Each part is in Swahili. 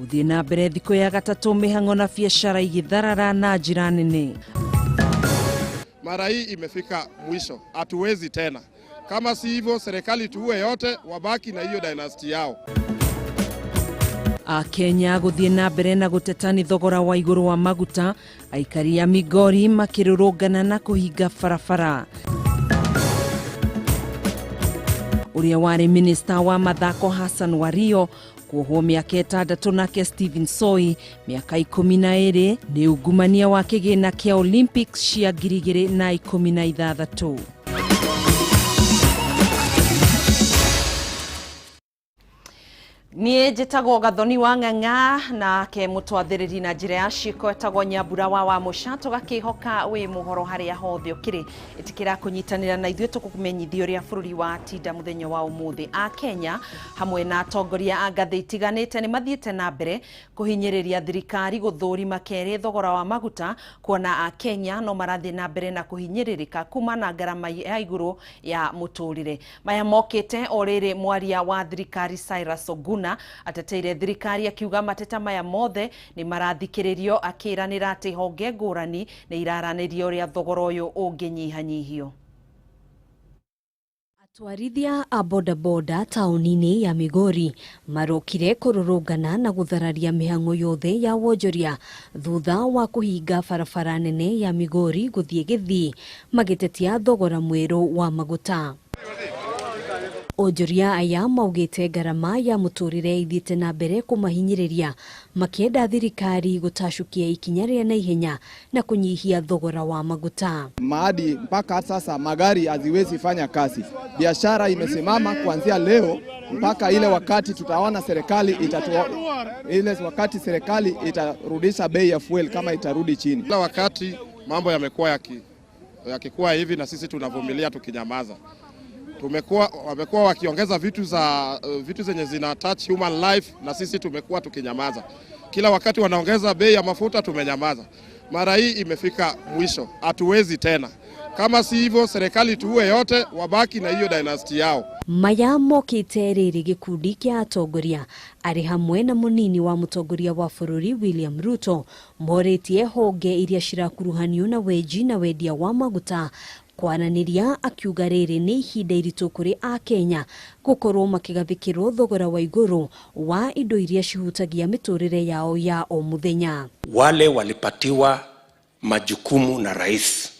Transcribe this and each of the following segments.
Uthie na mbere thikũ ya gatatũ mĩhang'o na biashara igitharara na njĩra nene. Mara hii imefika mwisho, hatuwezi tena. Kama si hivyo serikali tuue yote, wabaki na hiyo dynasty yao. Kenya guthie na mbere na gutetani thogora wa igũrũ wa maguta, aikari a Migori makĩrũrũngana na kũhinga barabara. Uria wari minister wa mathako Hassan Wario kuohwo mĩaka 6 nake Stephen Soi mĩaka 12 nĩ ungumania wa kĩgĩna kĩa Olympics cia 2016. Niĩ njĩtagwo Gathoni wa Ng'ang'a na ke mũtwathĩrĩri na njĩra ya ciĩko etagwo Nyambura wa Mũca, tũgakĩhoka wĩ mũhoro harĩa hothe ũkĩrĩ ĩtĩkĩra kũnyitanĩra na ithuĩ tũkũmenyithia ũrĩa bũrũri wa tinda mũthenya wa ũmũthĩ. Kenya hamwe na atongoria a ngathĩ itiganĩte nĩ mathiĩte na mbere kũhinyĩrĩria thirikari gũthũrima kerĩ thogora wa maguta, kuona Kenya no marathiĩ na mbere na kũhinyĩrĩrĩka kuma na ngarama ya igũrũ ya mũtũrĩre. Maya mokĩte o rĩrĩ mwaria wa thirikari Cyrus Oguna ateteire thirikari akiuga mateta maya mothe ni marathikĩrĩrio, akĩranĩra atĩ honge ngũrani nĩ iraranĩrio ũrĩa thogora ũyũ ũngĩnyihanyihio. Atwarithia a bodaboda taũni-inĩ ya Migori marokire kũrũrũngana na gũthararia mĩhang'o yothe ya wonjoria thutha wa kũhinga barabara nene ya Migori gũthiĩ Gĩthii, magĩtetia thogora mwerũ wa maguta. Onjoria aya maugĩte ngarama ya mũtũrĩre ithiĩte na mbere kũmahinyĩrĩria, makĩenda thirikari gũtacukia ikinya rĩa naihenya na kũnyihia thogora wa maguta. Maadi mpaka sasa magari haziwezi fanya kazi. Biashara imesimama kuanzia leo mpaka ile wakati tutaona serikali itarudisha bei ya fuel kama itarudi chini. Kila wakati mambo yamekuwa yakikuwa hivi na sisi tunavumilia tukinyamaza. Wamekuwa wakiongeza vitu zenye zina touch human life na sisi tumekuwa tukinyamaza. Kila wakati wanaongeza bei ya mafuta tumenyamaza. Mara hii imefika mwisho, hatuwezi tena. Kama si hivyo serikali tuue yote, wabaki na hiyo dynasty yao. Maya mokĩte rĩrĩ gĩkundi kĩa atongoria arĩ hamwe na mũnini wa mũtongoria wa bũrũri William Ruto morĩtie honge iria cirakuruhanio na weji na wendia wa maguta, kwaranĩria akiuga rĩrĩ nĩ ihinda iritũ kũrĩ a Kenya gũkorwo makĩgathĩkĩrwo thogora wa igũrũ wa indo iria cihutagia mĩtũrĩre yao ya o mũthenya. Wale walipatiwa majukumu na rais,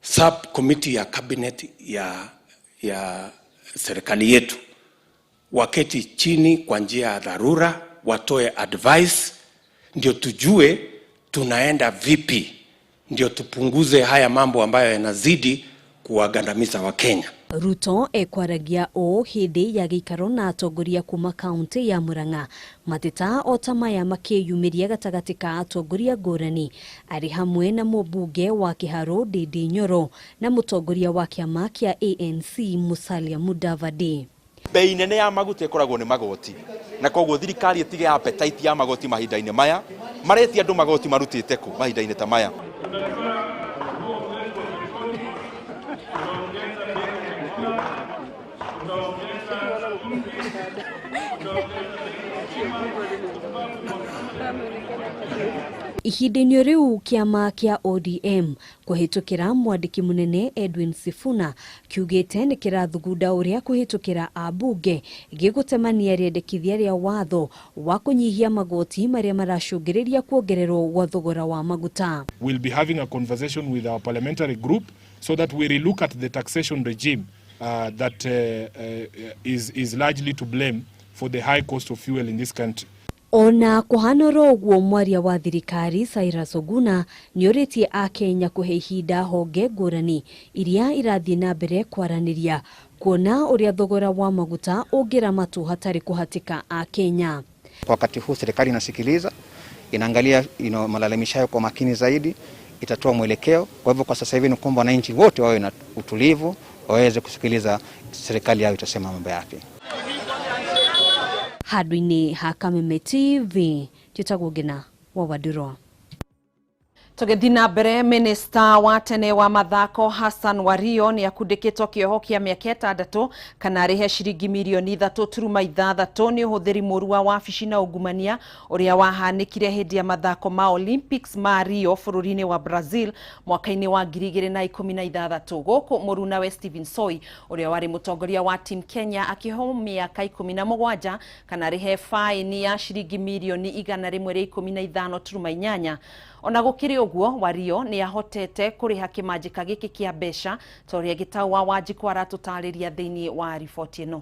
subcommittee ya cabinet ya serikali yetu waketi chini kwa njia ya dharura, watoe advice ndio tujue tunaenda vipi, ndio tupunguze haya mambo ambayo yanazidi kuwagandamiza wa Kenya. Ruto ekwaragia o hĩndĩ ya gĩikaro na atongoria kuma kaunti ya Murang'a, mateta o ta maya makĩyumĩria gatagatĩ ka atongoria ngũrani arĩ hamwe na mũmbunge wa Kĩharũ Ndindi Nyoro na mũtongoria wa kĩama kĩa ANC Musalia Mudavadi. Bei nene ya maguta ĩkoragwo nĩ magoti, na koguo thirikari ĩtige appetite ya magoti mahinda-inĩ maya, maretia andũ magoti marutĩte kũ mahinda-inĩ ta maya. Ihinda-inĩ rĩu kĩama kĩa ODM kũhĩtũkĩra mwandĩki mũnene Edwin Sifuna kiugĩte nĩ kĩrathugunda ũrĩa kũhĩtũkĩra ambunge gĩgũtemania rĩendekithia rĩa watho wa kũnyihia magoti marĩa maracũngĩrĩria kuongererwo gwa thogora wa maguta. We'll be having a conversation with our parliamentary group so that we relook at the taxation regime that is largely to blame for the high cost of fuel in this country. Ona kũhanoro ũguo mwaria wa thirikari Cyrus Oguna nĩorĩtie a Kenya kũhe ihinda honge ngũrani iria irathiĩ na mbere kwaranĩria, kuona ũrĩa thogora wa maguta ũngĩramatwo hatarĩ kũhatĩka a Kenya. Wakati huu serikali inasikiliza, inaangalia malalamisho kwa makini zaidi, itatoa mwelekeo. Kwa hivyo kwa sasa hivi ni kwamba wananchi wote wawe na utulivu, waweze kusikiliza serikali yao itasema mambo yake. Handũ-inĩ ha Kameme TV, njĩtagwo Ngina wa Wadurwa. Tugethina mbere, minista wa tene wa mathako Hassan Wario ni akundikitwo kioho kia miaka 6 kana arihe ciringi mirioni 3.6 ni uhuthiri moru wa wabici na ungumania uria wahanikire hindi ya mathako ma Olympics ma Rio bururi-ini wa Brazil mwaka-ini wa 2016. Guku moru nawe Stephen Soi uria wari mutongoria wa team Kenya akiho miaka 17 kana arihe fine ya ciringi mirioni 115.8. Ona gukiri uguo, Wario ni ahotete kuriha kimanjika giki kia besha toria gitau wa Wanjiku aratutariria thiini wa riboti ino.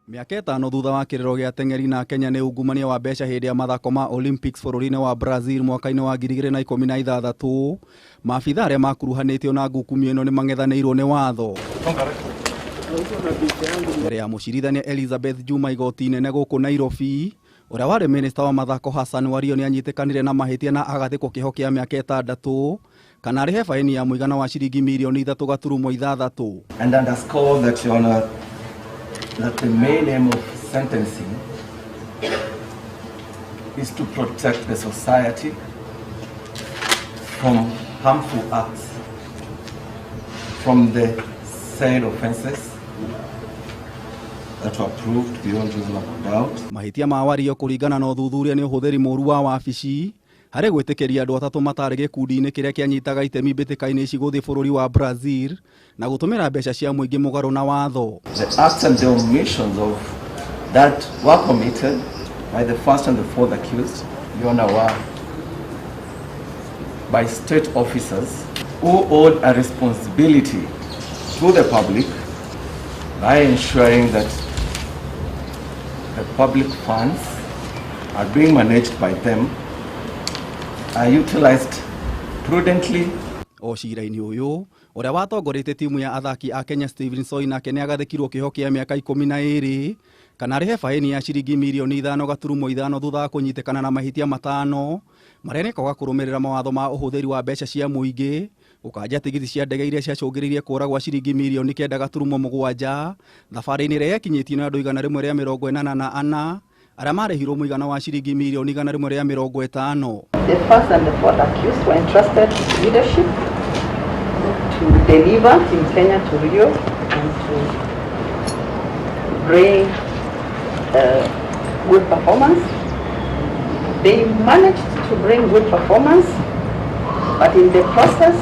Miaka 5 thutha wa kiriro gia teng'eri na Kenya ni ungumania wa besha hindi ya mathako ma Olympics bururi-ini wa Brazil mwaka-ini wa 2016, maabitha aria makuruhanitio na ngukumio ino ni mang'ethanirwo ni watho. Mbere ya mucirithania Elizabeth Juma igoti nene guku Nairobi, uria wari minista wa mathako Hassan Wario ni anyitikanire na mahitia na agathikwo kiho kia miaka 6 kana arihe faini ya muigana wa ciringi mirioni 3.6. And underscore that, Your Honor, that the main aim of sentencing is to protect the society from harmful acts from the said offences that were proved beyond reasonable doubt. Mahitia ma Wario kuringana na uthuthuria ni uhuthiri moru wa wabici hari gwitikiria andu 3 matari gikundi-ini kiria kianyitaga itemi bitika-ini ici guthi bururi wa Brazil na gutumira mbeca cia muingi mugaru na watho. The acts and the omissions of that were committed by the first and the fourth accused, Your Honor, were by state officers who owed a responsibility to the public by ensuring that the public funds are being managed by them, are utilized prudently. O cira-ini uyu uria watongorete timu ya athaki a Kenya Stephen Soi nake ni agathikirwo kiho kia miaka 12 kana arihe faini ya ciringi mirioni 5.5 thutha wa kunyitikana na mahitia 5 maria ni kwaga kurumirira mawatho ma uhuthiri wa mbeca cia muingi, ukanja tigiti cia ndege iria ciacungiririe kura gwa ciringi mirioni 9.7 thabari-ini iria yakinyitio na andu 144 aria marihirwo muigana wa ciringi mirioni 150. The first and the fourth accused were entrusted with leadership to deliver Team Kenya to Rio and to bring good performance. They managed to bring good performance, but in the process,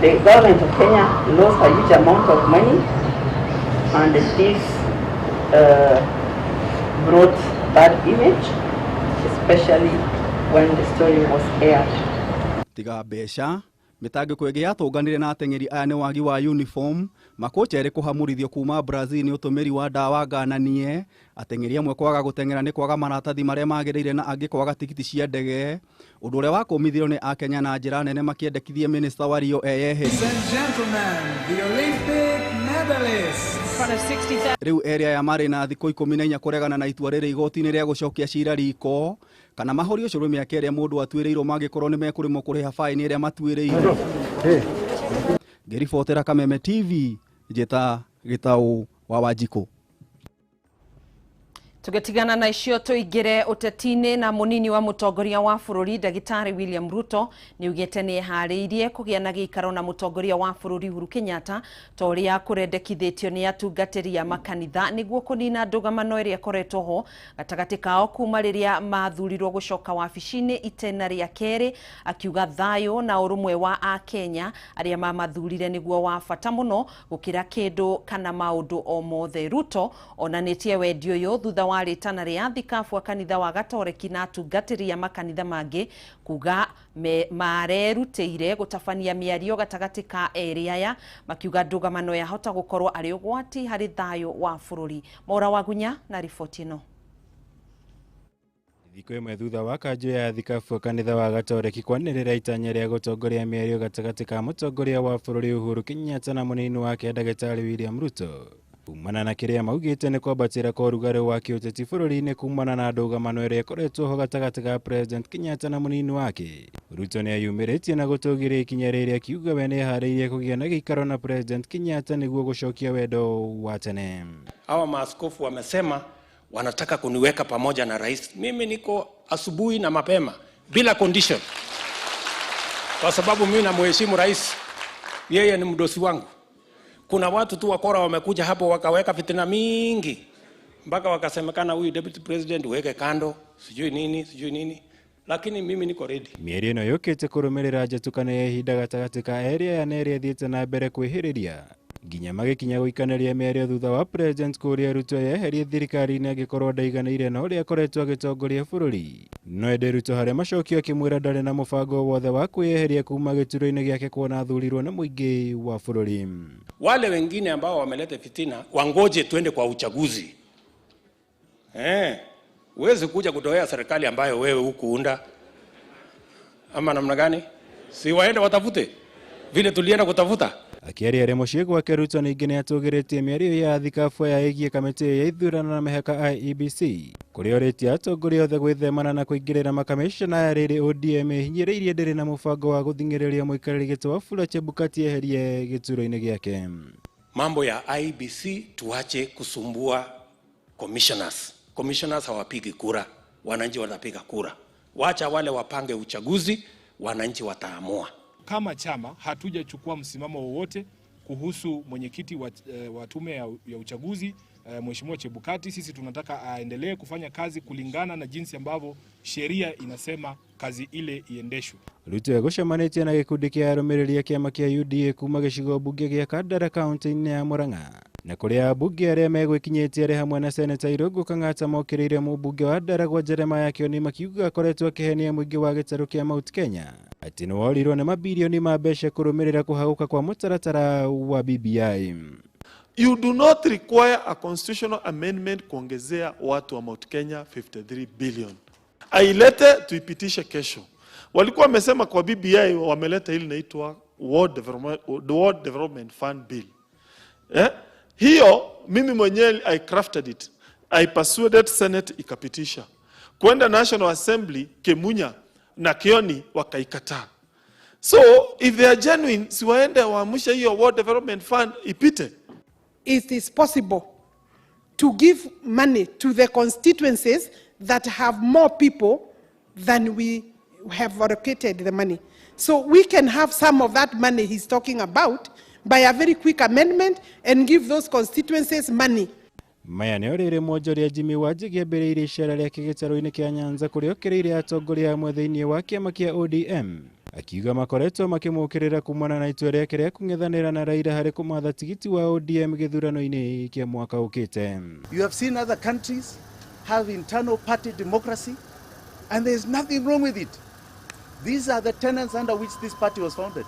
the government of Kenya lost a huge amount of money, and this brought bad image, especially when the story was aired. Tiga besha mitangiko igi yatunganire na ateng'eri aya ni wagi wa uniform, makocha eri kuhamurithio kuma Brazil ni utumiri wa dawa ngananie, ateng'eri amwe kwaga guteng'era ni kwaga maratathi maria magiriire na angi kwaga tikiti cia ndege, undu uria wakumithirio ni akenya na njira nene makiendekithie minista wa Rio eyehe. Ladies and gentlemen, the Olympic medalists. Riu area ya mari na thiko 14 kuregana na itua riri igoti-ini ria gucokia cira riko kana mahori ucuru miaka iria mundu atuireirwo mangikorwo ni mekurimo kuriha faini iria matuireirwo. Ngiribotera Kameme TV, njeta Gitau wa Wanjiku. Tugetigana na icio tuingire utetini na munini wa mutongoria wa bururi Dagitari William Ruto ni ugete ni hariirie kugia na giikaro na mutongoria wa bururi Uhuru Kenyatta toria kurendekithitio ni atungatiri ya makanitha niguo kunina ndugamano iria koretwo ho gatagati kao kuma riria mathurirwo gucoka wabici-ini itena ria keri, akiuga thayo na urumwe wa a Kenya aria mamathurire niguo wa bata muno gukira kindu kana maundu o mothe. Ruto onanitie wendio yo thutha wa ritana ria thikafu kanitha wa Gatoreki na atungatiri ya makanitha mangi kuga marerutĩire gutabania miario gatagati ka eri aya, makiuga ndugamano yahota gukorwo ari ugwati hari thayo wa bururi. Mora Wagunya na riboti ino. Thikũ ĩmwe thutha wa kanjũ ya thikabu kanitha wa Gatoreki kwanĩrĩra itanya rĩa gũtongoria mĩario gatagati ka mũtongoria wa bũrũri Uhuru Kenyatta na mũnini wake Dagitari William Ruto, kumana na kiria maugite ni kwambatira kwa rugari wa kiuteti bururi-ini kumana na ndugamano iria ikoretwo ho gatagati ka President Kenyatta na munini wake. Ruto ni ayumiritie na gutugiria ikinya riria akiuga we ni hariirie kugia na giikaro na President Kenyatta niguo gucokia wendo wa tene. Hawa maaskofu wamesema wanataka kuniweka pamoja na rais. Mimi niko asubuhi na mapema bila condition, kwa sababu mimi namheshimu rais, yeye ni mdosi wangu. Kuna watu tu wakora wamekuja hapo wakaweka fitina mingi mpaka wakasemekana huyu deputy president weke kando, sijui nini, lakini mimi niko ready. Mĩario ĩno yũkĩte kũrũmĩrĩra njatũkano ya ihinda gatagatĩ ka area ya ĩrĩa ĩthiĩte na mbere kwĩhĩrĩria nginya magĩkinya gũikanĩria mĩario thutha wa president kũũria Ruto yeherie thirikari-inĩ angĩkorwo ndaiganĩire na ũrĩa akoretwo agĩtongoria bũrũri. No ĩndĩ Ruto harĩa macokio akĩmwĩra ndarĩ na mũbango wothe wa kwĩyeheria kuma gĩturwa-inĩ gĩake kuona athurirwo nĩ mũingĩ wa bũrũri. Wale wengine ambao wameleta fitina wangoje twende kwa uchaguzi. Uwezi kuja kutoea serikali ambayo wewe hukuunda. Ama namna gani? Si waende watafute vile tulienda kutafuta. Akiaria arĩa mũciĩ gwake Ruto ningĩ nĩ atũgĩrĩtie mĩario ya thikabu ya ĩgiĩ kamĩtĩ ya ithurano na mĩhaka IEBC, kũrĩa orĩtie atongoria othe gwĩthemana na kũingĩrĩra makamishna ya rĩrĩ ODM ĩhinyĩrĩirie ndĩrĩ na mũbango wa gũthing'ĩrĩria mũikarĩri gĩtĩ wa Wafula Chebukati eherie gĩturwa-inĩ gĩake. Mambo ya IEBC tuache kusumbua commissioners. Commissioners hawapigi kura, wananchi watapiga kura. Wacha wale wapange uchaguzi, wananchi wataamua. Kama chama hatujachukua msimamo wowote kuhusu mwenyekiti wa tume ya uchaguzi Mheshimiwa Chebukati. Sisi tunataka aendelee kufanya kazi kulingana na jinsi ambavyo sheria inasema kazi ile iendeshwe. Ruto egũcemanĩtie na gĩkundi kĩa arũmĩrĩri a kĩama kĩa UDA kuma gĩcigo bunge gĩa Kandara kaunti-inĩ ya Murang'a, na kũrĩa ambunge arĩa megwĩkinyĩtie arĩ hamwe na seneta Irũngũ Kang'ata mokĩrĩire mũmbunge wa Ndaragwa Jeremiah Kĩoni makiuga akoretwo akĩhenia mũingĩ wa gĩtarũ kĩa Mount Kenya atĩ nĩ worirwo nĩ mabilioni ma mbeca kũrũmĩrĩra kũhagũka kwa mũtaratara wa BBI. You do not require a constitutional amendment kuongezea watu wa Mount Kenya 53 billion. Ailete tuipitishe kesho. Walikuwa wamesema kwa BBI wameleta hili inaitwa World Development Fund Bill. Hiyo mimi mwenyewe I crafted it. I persuaded Senate ikapitisha. Kwenda National Assembly Kemunya na Kioni wakaikataa. So if they are genuine, si waende waamusha hiyo World Development Fund ipite. It is possible to give money to the constituencies that have more people than we have allocated the money. So we can have some of that money he's talking about by a very quick amendment and give those constituencies money. Maya nĩ orĩire mwonjoria Jimmy Wanjigi ambĩrĩirie icera rĩake gĩtarũ-inĩ kĩa Nyanza kũrĩa okĩrĩire atongoria amwe thĩinĩ wa kĩama kĩa ODM, akiuga makoretwo makĩmũkĩrĩra kumana na itua rĩake rĩa kũng'ethanĩra na Raila harĩ kũmatha tigiti wa ODM gĩthurano-inĩ kĩa mwaka ũkĩte. You have seen other countries have internal party democracy and there is nothing wrong with it. These are the tenets under which this party was founded.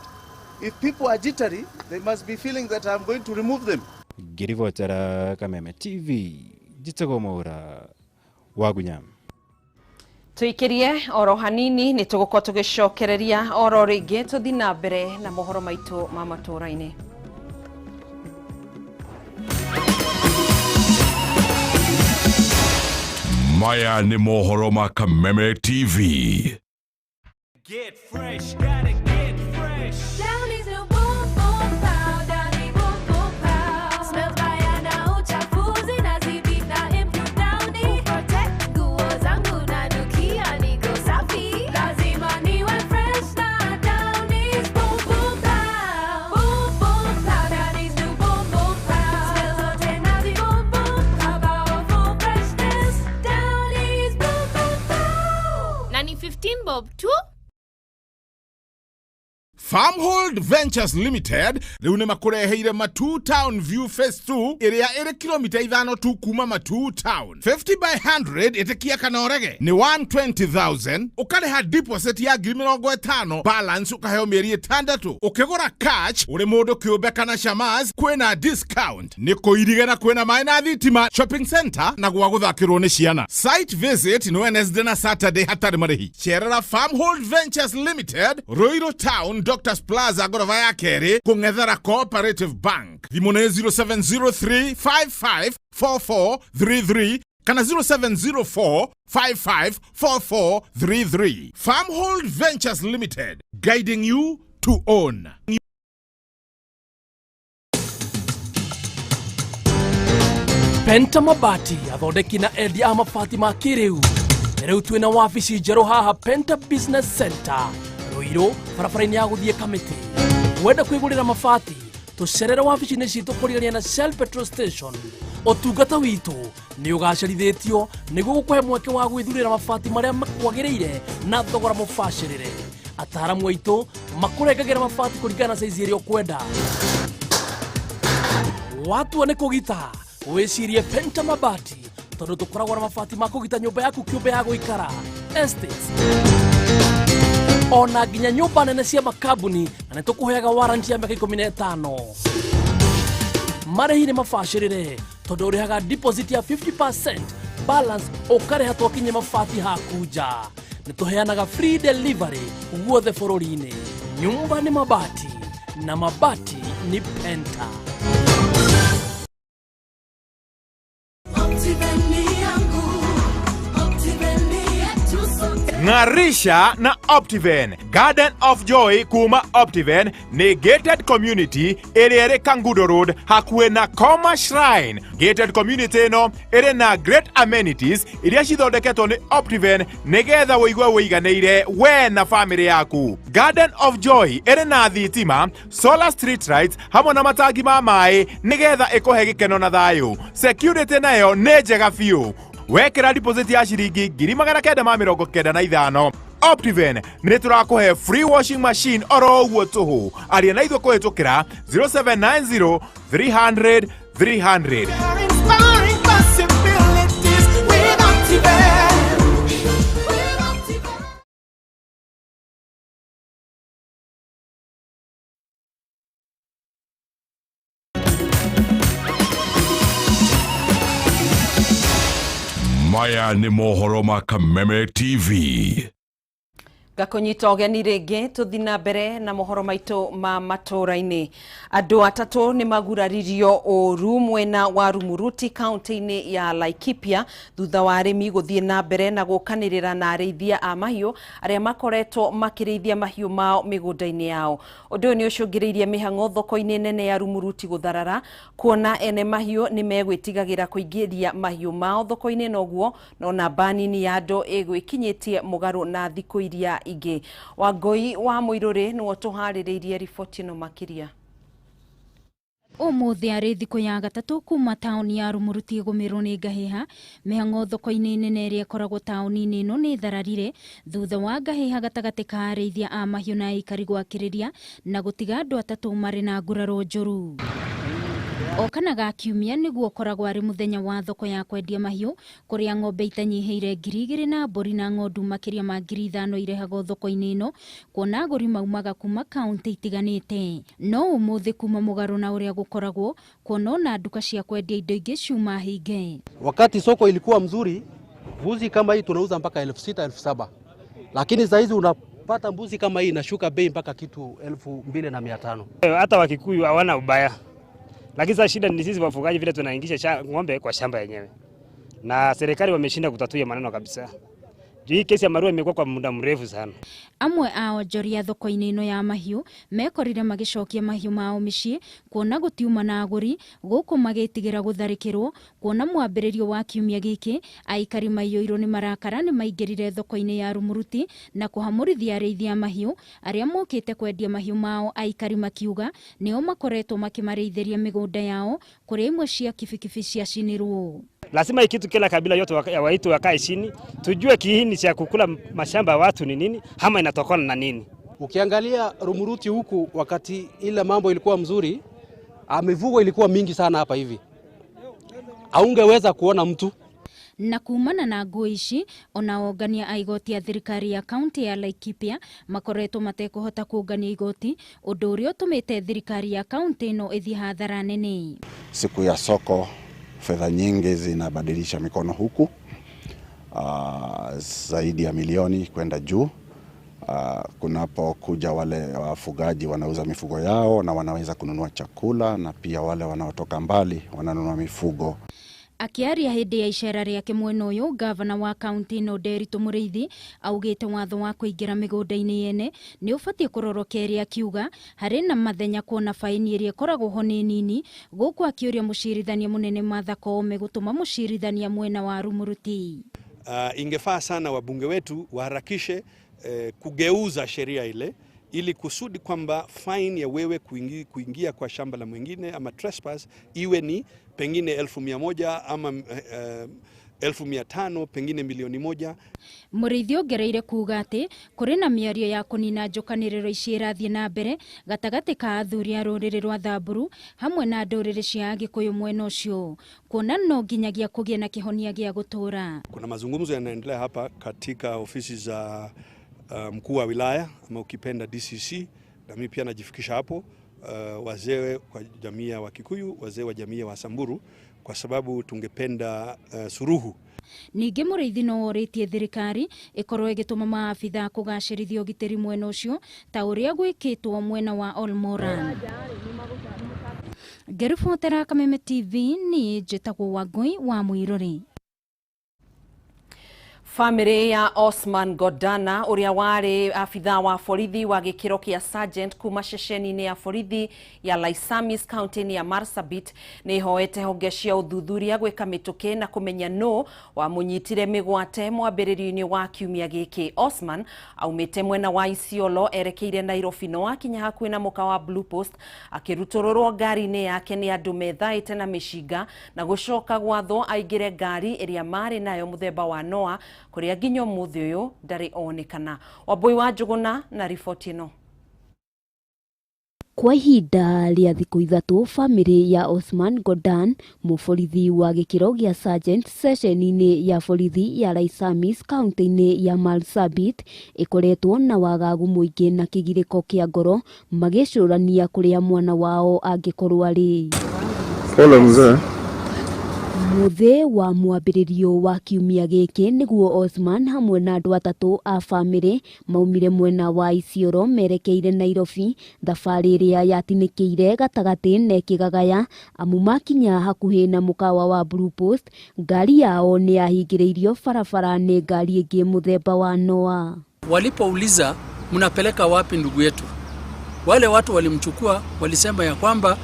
If people are jittery, they must be feeling that I'm going to remove them. Ngirivotera Kameme TV, Jitagwo Mwaura, Wagunyam. Tuikirie oro hanini ni tugukorwo tugicokereria oro ringi tuthi na mbere na mohoro maitu ma matura-ini. Maya ni mohoro ma Kameme TV. Get fresh, gotta get fresh. Down is a boom boom pow, down is boom boom pow. Smells baya na uchafuzi na zibi na improve downy. Protect nguo zangu na nukia niko safi. Lazima niwe fresh na down is boom boom pow. Boom boom pow, down is new boom boom pow. Smells zote na zi boom boom pow. Powerful freshness, down is boom boom pow. Nani 15 bob too? Farmhold Ventures Limited riu ni makureheire Matu Town View Phase 2 iria iri kilomita 5 tu kuma Matu Town. 50 by 100 itikia kana orege ni 120,000. Ukareha deposit ya 50,000, balance ukaheo mieri 6. Ukigura cash uri mundu kiumbe kana shamas kwina discount. Ni kuirige na kwina mai na thitima, shopping center na gwa guthakirwo ni ciana. Site visit ni Wednesday na Saturday hatari marihi. Cherera Farmhold Ventures Limited, Ruiru Town, Doctors Plaza, gorofa ya keri, kung'ethera Cooperative Bank. Thimu ni 0703554433 kana 0704554433. Farmhold Ventures Limited, guiding you to own. Penta Mabati athondeki na endia a mabati ma kĩrĩu. Rĩu twĩna wabici njerũ haha Penta Business Center Ruiru barabara-inĩ ya gũthiĩ Kamete. Wenda kwĩgũrĩra mabati tũcerere wabici-inĩ citũ kũrigania na Shell Petrol Station. Ũtungata witũ nĩ ũgacĩrithĩtio nĩguo gũkũhe mweke wa gwĩthurĩra mabati marĩa makwagĩrĩire na thogora mũbacĩrĩre. Ataaramu aitũ makũrengagĩra mabati kũringana na size ĩrĩa ũkwenda. Watua nĩ kũgita wĩcirie Penta Mabati tondũ tũkoragwo na mabati ma kũgita nyũmba yaku kĩũmbe ya gũikara, estates, ona nginya nyũmba nene cia makambuni, na nĩ tũkũheaga warranty ya mĩaka 15. Marĩhi nĩ mabacĩrĩre tondũ ũrĩhaga deposit ya 50%, balance ũkarĩha twakinyia mabati haku nja. Nĩ tũheanaga free delivery guothe bũrũri-inĩ. Nyũmba nĩ mabati na mabati ni Penta. Ng'arisha na Optiven. Garden of Joy kuma Optiven ni gated community ĩrĩa ĩrĩ Kangundo Road hakuhĩ na Koma Shrine. Gated community ĩno ĩrĩ na great amenities iria cithondeketwo nĩ Optiven nĩgetha wĩigue wĩiganĩire we na family yaku. Garden of Joy ĩrĩ na thitima, solar street lights hamwe na matangi ma maĩ nĩgetha ĩkũhe gĩkeno na thayũ. Security nayo nĩ njega biũ. Wekera deposit ya shilingi 995. Optiven nĩ tũrakũhe free washing machine oro ũguo tũhũ. Aria na ithuĩ kũhĩtũkĩra 0790 300 300. Maya nĩ mohoro ma Kameme TV. Gakũnyita ũgeni rĩngĩ tũthi na mbere na mohoro maitũ ma matũra-inĩ. Andũ atatũ nĩ maguraririo ũru mwena wa Rumuruti kaunti-inĩ ya Laikipia thutha wa arĩmi gũthiĩ na mbere na gũkanĩrĩra na arĩithia a mahiũ arĩa makoretwo makĩrĩithia mahiũ mao mĩgũnda-inĩ yao. Ũndũ ũyũ nĩ ũcũngĩrĩirie mĩhang'o thoko-inĩ nene ya Rumuruti gũtharara, kuona ene mahiũ nĩ megwĩtigagĩra kũingĩria mahiũ mao thoko-inĩ, noguo no namba nini ya andũ ĩgwĩkinyĩtie mũgarũ na thikũ iria ingĩ. Wangui wa Mũirũrĩ nĩwe tũharĩrĩirie riboti ĩno makĩria. Ũmũthĩ arĩ thikũ ya gatatũ kuma taũni ya Rumuruti ĩgũmĩrwo nĩ ngahĩha. Mĩhang'o thoko-inĩ nene ĩrĩa ĩkoragwo taũni-inĩ ĩno nĩ thararire thutha wa ngahĩha gatagatĩ ka arĩithia a mahiũ na aikari gwakĩrĩria na gũtiga andũ atatũ marĩ na nguraro njũru. Okana ga kiumia nĩguo ũkoragwo arĩ mũthenya wa thoko ya kwendia mahiũ, kũrĩa ng'ombe itanyihĩire 2,000 na mbũri na ng'ondu makĩria ma 5,000 irehagwo thoko-inĩ ĩno, kuona agũri maumaga kuma kaunti itiganĩte. No ũmũthĩ kuma mũgarũ na ũrĩa gũkoragwo, kuona ona nduka cia kwendia indo ingĩ ciuma hinge. Wakati soko ilikuwa mzuri, mbuzi kama hii tunauza mpaka 6,000 7,000, lakini saa hizi unapata mbuzi kama hii inashuka bei mpaka kitu 2,500. Hata Wakikuyu hawana ubaya, lakini sasa shida ni sisi wafugaji vile tunaingisha ng'ombe kwa shamba yenyewe, na serikali wameshinda kutatua maneno kabisa. Hii kesi ya Marua imekuwa kwa muda mrefu sana. Amwe ao njoria thoko-inĩ ĩno ya mahiũ mekorire magĩcokia mahiũ mao mĩciĩ, kuona gũtiuma na agũri, gũkũ magĩtigĩra gũtharĩkĩrwo, kuona mwambĩrĩrio wa kiumia gĩkĩ aikari maiyũirwo nĩ marakara nĩ maingĩrire thoko-inĩ ya Rumuruti na kũhamũrithia arĩithia mahiũ arĩa mokĩte kwendia mahiũ mao, aikari makiuga nĩo makoretwo makĩmarĩithĩria mĩgũnda yao, kũrĩa imwe cia kibikibi ciacinirwo. Lazima ikitu kila kabila yote waitu wakae chini, tujue kiini cha kukula mashamba ya watu ni nini, ama inatokana na nini. Ukiangalia Rumuruti huku wakati ile mambo ilikuwa mzuri, mifugo ilikuwa mingi sana hapa hivi, haungeweza kuona mtu. Na kumana na ngũĩ ici, ona ongania a igoti ya thirikari ya kaunti ya Laikipia makoretwo matekũhota kũngania igoti, ũndũ ũrĩa ũtũmĩte thirikari ya kaunti ĩno ĩthiĩ hathara nene. Siku ya soko fedha nyingi zinabadilisha mikono huku, zaidi ya milioni kwenda juu. Kunapokuja wale wafugaji wanauza mifugo yao na wanaweza kununua chakula, na pia wale wanaotoka mbali wananunua mifugo. Akiaria hindi ya icera riake mwena uyu, gavana wa kaunti no Nderitu Mũrĩithi augite watho wa kuingira migunda-ini yene ni ubatie kurorokeria akiuga hari na mathenya kuona faini iria ikoragwo ho ni nini, guku akiuria mucirithania munene Martha Koome gutuma mucirithania mwena wa Rumuruti. Ingefaa sana wabunge wetu waharakishe kugeuza sheria ile ili kusudi kwamba fine ya wewe kuingia kwa shamba la mwingine ama trespass iwe ni pengine 1,100 ama 1,500, pengine 1,000,000. Mũrĩithi ongereire kuuga ati kuri na mĩario ya kunina njokanĩrĩro ici irathie na mbere gatagati ka athuri a rũrĩrĩ rwa Thamburu hamwe na ndũrĩrĩ cia Gĩkũyũ mwena ũcio, kuona no nginyagia kũgĩa na kĩhonia gĩa gũtũra. Kuna mazungumzo yanaendelea hapa katika ofisi za mkuu wa wilaya ama ukipenda DCC, na mimi pia najifikisha hapo, wazee wa jamii ya Wakikuyu, wazee wa jamii ya Samburu, kwa sababu tungependa suruhu. Ningĩ Mũrĩithi no orĩtie thirikari ikorwo igĩtũma maabitha kũgacĩrithia ũgitĩri mwena ũcio ta ũrĩa gwĩkĩtwo mwena wa Olmoran. Ngĩribotera Kameme TV ni njĩtagwo Wangui wa Mũirũri. Family ya Osman Godana uria wari afitha wa borithi wa gikiro kia sergeant kuma ceceni-inĩ ya borithi ya Laisamis county ya Marsabit ni hoete honge cia uthuthuria gwika mituki na kumenya no wa munyitire migwate mwambĩrĩrio-inĩ wa kiumia giki. Osman aumite mwena wa Isiolo erekeire Nairobi no akinya hakuhĩ na muka wa Blue Post akirutororwo ngari-inĩ yake ni andu methaĩte na mĩcinga na gucoka gwathwo aingĩre ngari iria marĩ nayo muthemba wa Noah kuria nginya mũthĩ ũyũ ndarĩ onekana. Wambui wa Njuguna na riboti ĩno. Kwa ihinda rĩa thikũ ithatũ, family ya Osman Godan, mũborithi wa gĩkĩro gĩa sergeant session-inĩ ya borithi ya Laisamis county-inĩ ya Marsabit ĩkoretwo na wagagu mũingĩ na kĩgirĩko kĩa ngoro magĩcũrania kũrĩa mwana wao angĩkorwo arĩ. Pole mzee. Mũthĩ wa mwambĩrĩrio wa kiumia gĩkĩ nĩguo Osman hamwe na andũ atatũ a family maumire mwena wa Isiolo merekeire Nairobi, thabarĩ ĩrĩa yatinĩkĩire gatagatĩ na ĩkĩgagaya amu makinya hakuhĩ na mũkawa wa Blue Post, ngari yao nĩ yahingĩrĩirio barabara nĩ ngari ĩngĩ mũthemba wa Noah. Walipouliza mnapeleka wapi ndugu yetu, wale watu walimchukua walisema ya kwamba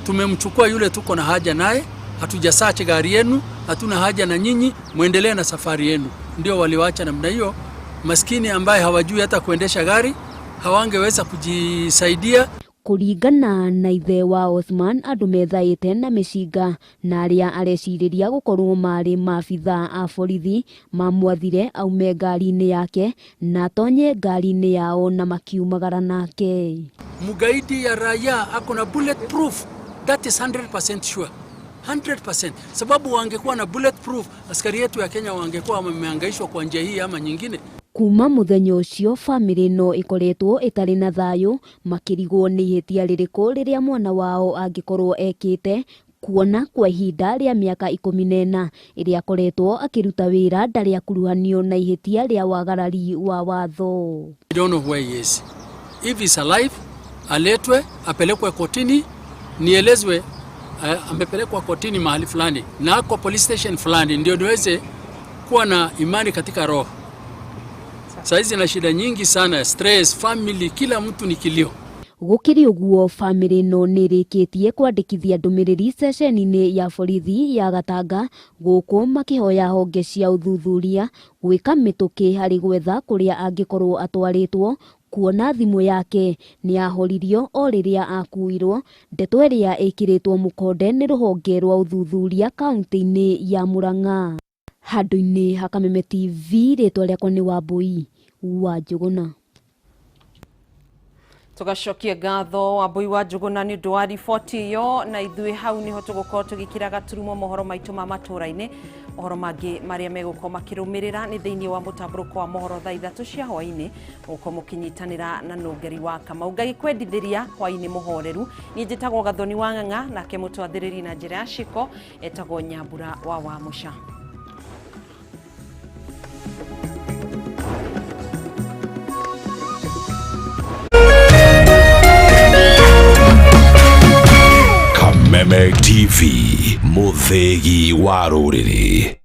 tumemchukua yule tuko na haja naye, hatujasache gari yenu, hatuna haja na nyinyi, muendelee na safari yenu. Ndio waliwacha namna hiyo. Maskini ambaye hawajui hata kuendesha gari hawangeweza kujisaidia. Kũringana na ithe wa Osman, andũ methaĩte na mĩcinga na arĩa arecirĩria gũkorwo marĩ maabitha a borithi mamwathire aume ngari-inĩ yake na tonye ngari-inĩ yao na makiumagara nake. Mugaidi ya raia akona bulletproof, that is 100% sure. 100%. Sababu wangekuwa na bulletproof, askari yetu ya Kenya wangekuwa wamehangaishwa kwa njia hii ama nyingine. Kuma mũthenya ũcio family no ĩkoretwo ĩtarĩ na thayũ, makĩrigwo nĩ ihĩtia rĩrĩkũ rĩrĩa mwana wao angĩkorwo ekĩte, kuona kwa ihinda rĩa mĩaka 14 ĩrĩa akoretwo akĩruta wĩra ndarĩ akuruhanio na ihĩtia rĩa wagarari wa watho. I don't know where he is. If he's alive, aletwe, apelekwe kotini, nielezwe amepelekwa kotini mahali fulani na kwa police station fulani, ndio niweze kuwa na imani katika roho. Saizi na shida nyingi sana, stress, family, kila mtu ni kilio. Gũkĩrĩ ũguo, family no nĩrĩkĩtie kwandĩkithia ndũmĩrĩri session-inĩ ya borithi ya Gatanga gũkũ makĩhoya honge cia ũthuthuria gwĩka mĩtũkĩ harĩ gwetha kũrĩa angĩkorwo atwarĩtwo, kuona thimũ yake nĩ yahoririo o rĩrĩa akuirwo, ndeto ĩrĩa ĩkĩrĩtwo mũkonde nĩ rũhonge rwa ũthuthuria kaunti-inĩ ya Murang'a. Handũ-inĩ ha Kameme TV, rĩtwa rĩakwa nĩ Wambui wa Njuguna. Tugacokia ngatho Wambui wa Njuguna nĩ ũndũ wa riboti ĩyo, na ithuĩ hau nĩho tũgũkorwo tũgĩkĩra gaturumo mohoro maitũ ma matũra-inĩ. Mohoro mangĩ marĩa megũkorwo makĩrũmĩrĩra nĩ thĩinĩ wa mũtambũrũko wa mohoro thaa 3 cia hwaĩ-inĩ, mũkorwo mũkĩnyitanĩra na Nũngeri wa Kamau. Ngagĩkwendithĩria hwaĩ-inĩ mũhoreru. Niĩ njĩtagwo Gathoni wa Ng'ang'a, nake mũtwathĩrĩri na njĩra ya ciko etagwo Nyambura wa Wamũca. Kameme TV. Muthegi wa rũrĩrĩ.